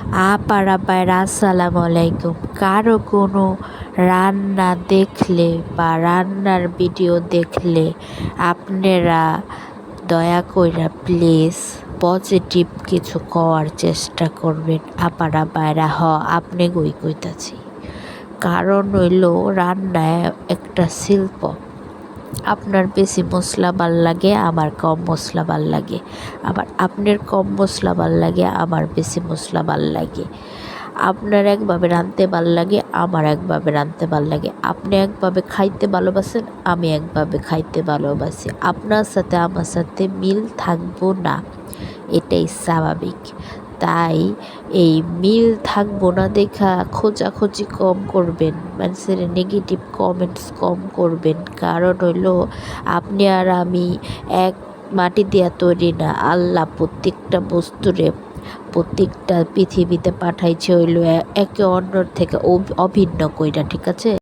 আপারা পায়রা আসসালামু আলাইকুম। কারো কোনো রান্না দেখলে বা রান্নার ভিডিও দেখলে আপনারা দয়া কইরা প্লিজ পজিটিভ কিছু করার চেষ্টা করবেন। আপারা পায়রা আপনি কইতাছি, কারণ হইল রান্নায় একটা শিল্প। আপনার বেশি মশলা ভাল লাগে, আমার কম মশলা ভাল লাগে, আবার আপনার কম মশলা ভাল লাগে, আমার বেশি মশলা ভাল লাগে। আপনার একভাবে রাঁধতে ভাল লাগে, আমার একভাবে রাঁধতে ভাল লাগে। আপনি একভাবে খাইতে ভালোবাসেন, আমি একভাবে খাইতে ভালোবাসি। আপনার সাথে আমার সাথে মিল থাকবো না, এটাই স্বাভাবিক। তাই এই মিল থাকবো না দেখা খোঁজাখুঁজি কম করবেন, মানুষের নেগেটিভ কমেন্টস কম করবেন। কারণ হইল আপনি আর আমি এক মাটি দিয়া তৈরি না। আল্লাহ প্রত্যেকটা বস্তুরে প্রত্যেকটা পৃথিবীতে পাঠাইছে হইল একে অন্যর থেকে অভিন্ন কইরা, ঠিক আছে।